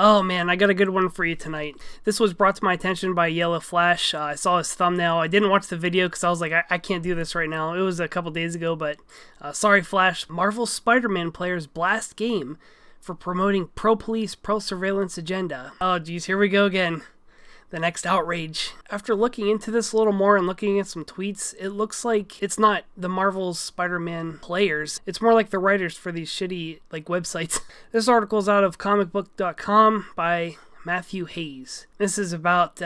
Oh man, I got a good one for you tonight. This was brought to my attention by Yellow Flash. I saw his thumbnail. I didn't watch the video because I was like, I can't do this right now. It was a couple days ago, but sorry Flash. Marvel Spider-Man players blast game for promoting pro-police, pro-surveillance agenda. Oh geez, here we go again. The next outrage. After looking into this a little more and looking at some tweets, it looks like it's not the Marvel's Spider-Man players. It's more like the writers for these shitty websites. This article is out of comicbook.com by Matthew Hayes. This is about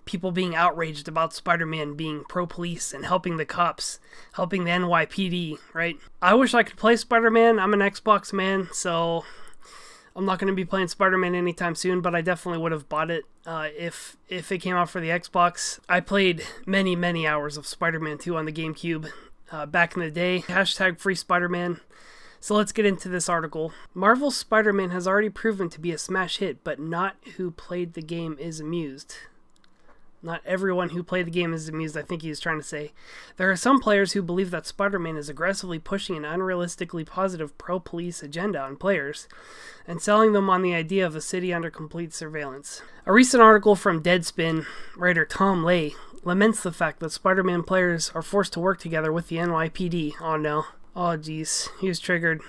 people being outraged about Spider-Man being pro-police and helping the cops, helping the NYPD, right? I wish I could play Spider-Man. I'm an Xbox man, so I'm not going to be playing Spider-Man anytime soon, but I definitely would have bought it if it came out for the Xbox. I played many hours of Spider-Man 2 on the GameCube back in the day. Hashtag free Spider-Man. So let's get into this article. Marvel's Spider-Man has already proven to be a smash hit, but not who played the game is amused. Not everyone who played the game is amused, I think he is trying to say. There are some players who believe that Spider-Man is aggressively pushing an unrealistically positive pro-police agenda on players and selling them on the idea of a city under complete surveillance. A recent article from Deadspin writer Tom Lay laments the fact that Spider-Man players are forced to work together with the NYPD. Oh no. Oh geez, he was triggered.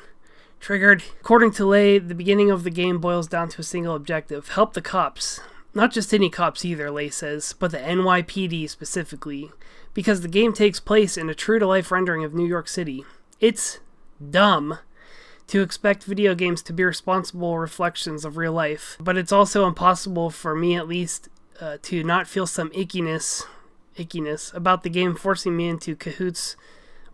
According to Lay, the beginning of the game boils down to a single objective: help the cops. Not just any cops either, Lay says, but the NYPD specifically, because the game takes place in a true-to-life rendering of New York City. It's dumb to expect video games to be responsible reflections of real life, but it's also impossible, for me at least, to not feel some ickiness about the game forcing me into cahoots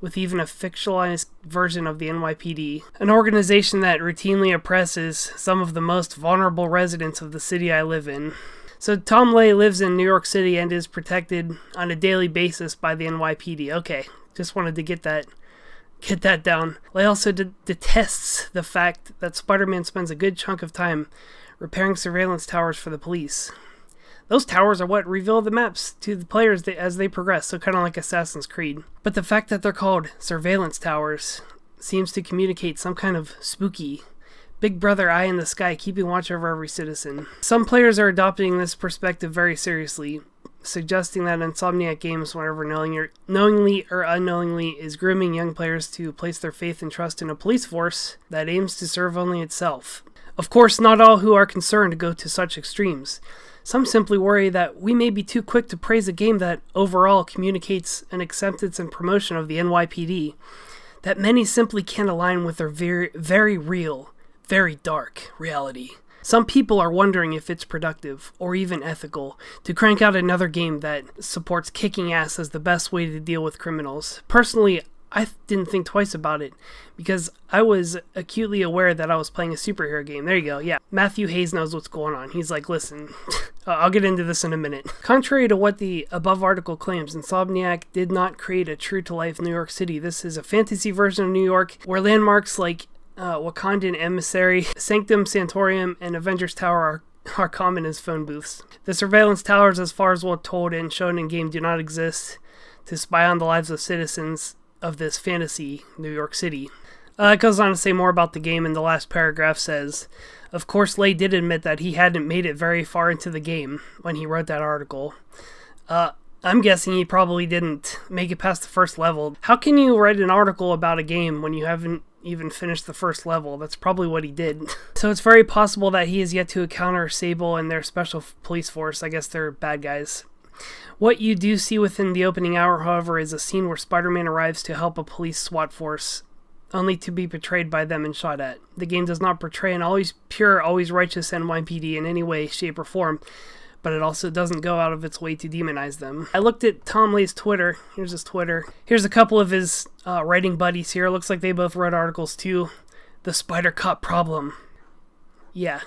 with even a fictionalized version of the NYPD, an organization that routinely oppresses some of the most vulnerable residents of the city I live in. So Tom Lay lives in New York City and is protected on a daily basis by the NYPD. Okay, just wanted to get that down. Lay also detests the fact that Spider-Man spends a good chunk of time repairing surveillance towers for the police. Those towers are what reveal the maps to the players as they progress, so kind of like Assassin's Creed. But the fact that they're called surveillance towers seems to communicate some kind of spooky Big Brother eye in the sky keeping watch over every citizen. Some players are adopting this perspective very seriously, suggesting that Insomniac Games, whenever knowingly or unknowingly, is grooming young players to place their faith and trust in a police force that aims to serve only itself. Of course, not all who are concerned go to such extremes. Some simply worry that we may be too quick to praise a game that overall communicates an acceptance and promotion of the NYPD, that many simply can't align with their very real, very dark reality. Some people are wondering if it's productive, or even ethical, to crank out another game that supports kicking ass as the best way to deal with criminals. Personally, I didn't think twice about it, because I was acutely aware that I was playing a superhero game. There you go, yeah. Matthew Hayes knows what's going on. He's like, listen, I'll get into this in a minute. Contrary to what the above article claims, Insomniac did not create a true-to-life New York City. This is a fantasy version of New York, where landmarks like Wakandan Emissary, Sanctum Sanctorum, and Avengers Tower are common as phone booths. The surveillance towers, as far as we're told and shown in game, do not exist to spy on the lives of citizens of this fantasy New York City. It goes on to say more about the game, and the last paragraph says, of course Lay did admit that he hadn't made it very far into the game when he wrote that article. I'm guessing he probably didn't make it past the first level. How can you write an article about a game when you haven't even finished the first level? That's probably what he did. So it's very possible that he is yet to encounter Sable and their special police force. I guess they're bad guys. What you do see within the opening hour, however, is a scene where Spider-Man arrives to help a police SWAT force, only to be betrayed by them and shot at. The game does not portray an always pure, always righteous NYPD in any way, shape, or form, but it also doesn't go out of its way to demonize them. I looked at Tom Lay's Twitter. Here's his Twitter. Here's a couple of his writing buddies here. Looks like they both wrote articles too. The Spider Cop Problem. Yeah.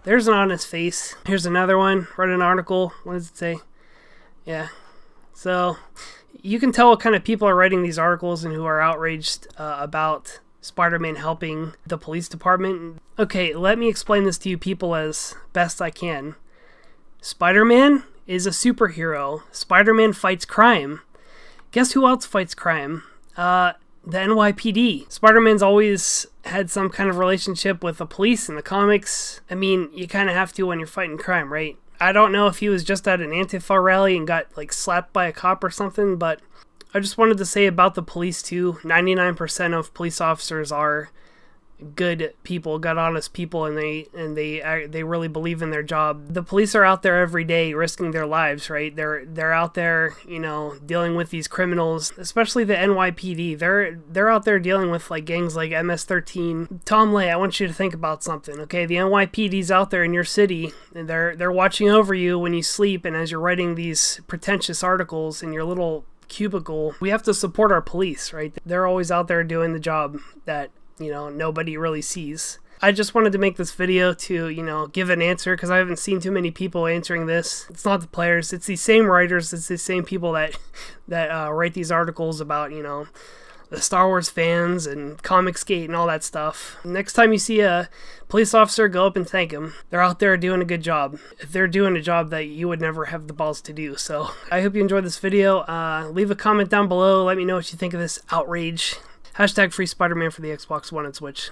There's an honest face. Here's another one. Wrote an article. What does it say? Yeah. So you can tell what kind of people are writing these articles and who are outraged about Spider-Man helping the police department. Okay, let me explain this to you people as best I can. Spider-Man is a superhero. Spider-Man fights crime. Guess who else fights crime? the NYPD. Spider-Man's always had some kind of relationship with the police in the comics. I mean, you kind of have to when you're fighting crime, right? I don't know if he was just at an Antifa rally and got like slapped by a cop or something, but I just wanted to say about the police too. 99% of police officers are good people, good honest people, and they really believe in their job. The police are out there every day risking their lives, right? They're out there, you know, dealing with these criminals, especially the NYPD. They're out there dealing with like gangs like MS-13. Tom Lay, I want you to think about something, okay? The NYPD's out there in your city, and they're watching over you when you sleep and as you're writing these pretentious articles in your little cubicle. We have to support our police, right? They're always out there doing the job that, you know, nobody really sees. I just wanted to make this video to, you know, give an answer because I haven't seen too many people answering this. It's not the players, it's these same writers, it's the same people that write these articles about, you know, the Star Wars fans and Comicsgate and all that stuff. Next time you see a police officer, go up and thank them. They're out there doing a good job. They're doing a job that you would never have the balls to do. So I hope you enjoyed this video. Leave a comment down below. Let me know what you think of this outrage. #free Spider-Man for the Xbox One and Switch.